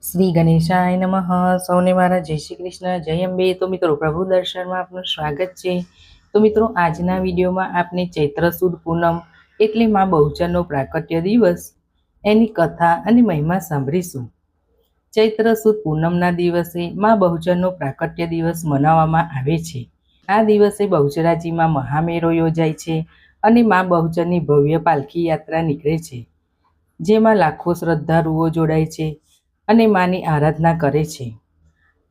શ્રી ગણેશાય નમઃ. સૌને મારા જય શ્રી કૃષ્ણ, જય અંબે. તો મિત્રો, પ્રભુ દર્શનમાં આપનું સ્વાગત છે. તો મિત્રો, આજના વિડીયોમાં આપણે ચૈત્ર સુદ પૂનમ એટલે માં બહુચરનો પ્રાકટ્ય દિવસ, એની કથા અને મહિમા સાંભળીશું. ચૈત્ર સુદ પૂનમના દિવસે માં બહુચરનો પ્રાકટ્ય દિવસ મનાવવામાં આવે છે. આ દિવસે બહુચરાજીમાં મહામેળો યોજાય છે અને માં બહુચરની ભવ્ય પાલખી યાત્રા નીકળે છે, જેમાં લાખો શ્રદ્ધાળુઓ જોડાય છે અને માની આરાધના કરે છે.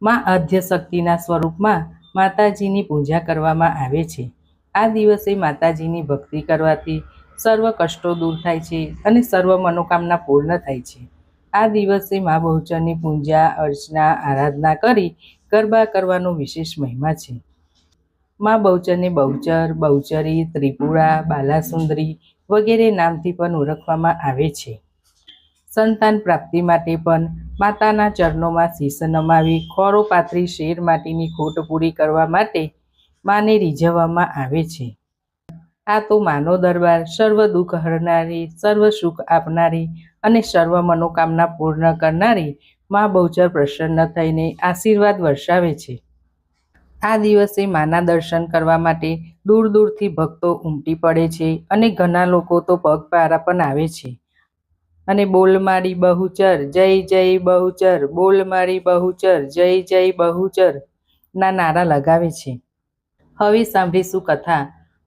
માં આદ્ય શક્તિના સ્વરૂપમાં માતાજીની પૂજા કરવામાં આવે છે. આ દિવસે માતાજીની ભક્તિ કરવાથી સર્વ કષ્ટો દૂર થાય છે અને સર્વ મનોકામના પૂર્ણ થાય છે. આ દિવસે મા બહુચરની પૂજા અર્ચના આરાધના કરી ગરબા કરવાનો વિશેષ મહિમા છે. મા બહુચરને બહુચર, બહુચરી, ત્રિપુરા, બાલાસુંદરી વગેરે નામથી પણ ઓળખવામાં આવે છે. સંતાન પ્રાપ્તિ માટે પણ માતાના ચરણોમાં શીશ નમાવી ખોરો પાથરી શેર માટીની ખોટ પૂરી કરવા માટે માને રીઝવવામાં આવે છે. આ તો માનો દરબાર સર્વ દુઃખ હરનારી, સર્વ સુખ આપનારી અને સર્વ મનોકામના પૂર્ણ કરનારી મા બહુચર પ્રસન્ન થઈને આશીર્વાદ વર્ષાવે છે. આ દિવસે માના દર્શન કરવા માટે દૂર દૂરથી ભક્તો ઉમટી પડે છે અને ઘણા લોકો તો પગપાળા પણ આવે છે અને બોલ મારી બહુચર જય જય બહુચર, બોલ મારી બહુચર જય જય બહુચર ના નારા લગાવે છે. હવે સાંભળીશું કથા.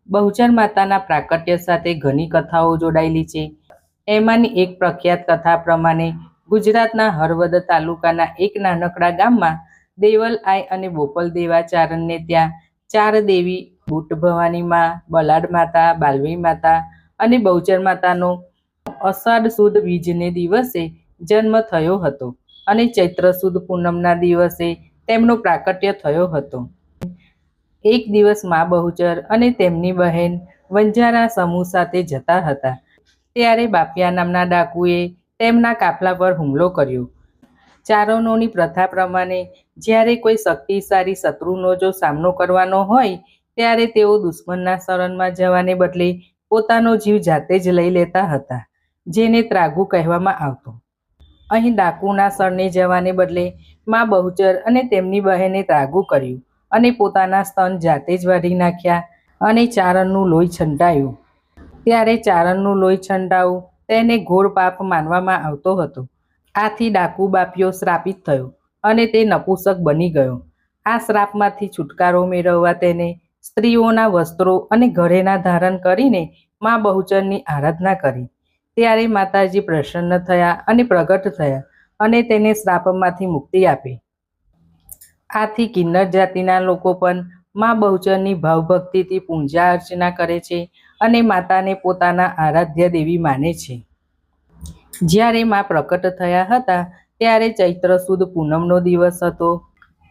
બહુચર માતાના પ્રાકટ્ય સાથે ઘણી કથાઓ જોડાયેલી છે. એમાંની એક પ્રખ્યાત કથા પ્રમાણે ગુજરાતના હળવદ તાલુકાના એક નાનકડા ગામમાં દેવલ આઈ અને બોપલ દેવાચારણને ત્યાં ચાર દેવી બુટ ભવાની મા, બલાડ માતા, બાલવી માતા અને બહુચર માતાનો અષાઢ સુદ બીજને દિવસે જન્મ થયો હતો અને ચૈત્ર સુદ પૂનમના દિવસે તેમનો પ્રાકટ્ય થયો હતો. એક દિવસ મા બહુચર અને તેમની બહેન વંજારા સમૂહ સાથે જતા હતા, ત્યારે બાપિયા નામના ડાકુએ તેમના કાફલા પર હુમલો કર્યો. ચારણોની પ્રથા પ્રમાણે જ્યારે કોઈ શક્તિશાળી શત્રુનો જો સામનો કરવાનો હોય ત્યારે તેઓ દુશ્મનના શરણમાં જવાને બદલે પોતાનો જીવ જાતે જ લઈ લેતા હતા, જેને ત્રાગુ કહેવામાં આવતું. અહીં ડાકુના શરણે જવાને બદલે મા બહુચર અને તેમની બહેને ત્રાગુ કર્યું અને પોતાના સ્તન જાતે જ વાઢી નાખ્યા અને ચારણનું લોહી છંટાયું. ત્યારે ચારણનું લોહી છંટાવું તેને ઘોર પાપ માનવામાં આવતો હતો. આથી ડાકુ બાપિયો શ્રાપિત થયો અને તે નપુંસક બની ગયો. આ શ્રાપમાંથી છુટકારો મેળવવા તેને સ્ત્રીઓના વસ્ત્રો અને ઘરેણા ધારણ કરીને મા બહુચરની આરાધના કરી. ત્યારે માતાજી પ્રસન્ન થયા અને પ્રગટ થયા અને તેને શ્રાપમાંથી મુક્તિ આપી. આથી કિન્નર જાતિના લોકો પણ મા બહુચરની ભાવભક્તિથી પૂજા અર્ચના કરે છે અને માતાને પોતાના આરાધ્ય દેવી માને છે. જ્યારે મા પ્રકટ થયા હતા ત્યારે ચૈત્ર સુદ પૂનમનો દિવસ હતો.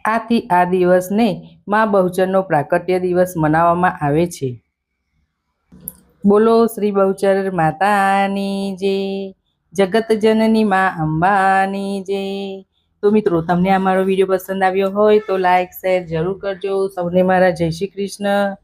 આથી આ દિવસને મા બહુચરનો પ્રાકટ્ય દિવસ મનાવવામાં આવે છે. બોલો શ્રી બહુચર માતાની જય, જગત જનની મા અંબાની જય. તો મિત્રો, તમને અમારો વિડીયો પસંદ આવ્યો હોય તો લાઈક શેર જરૂર કરજો. સૌને મારા જય શ્રી કૃષ્ણ.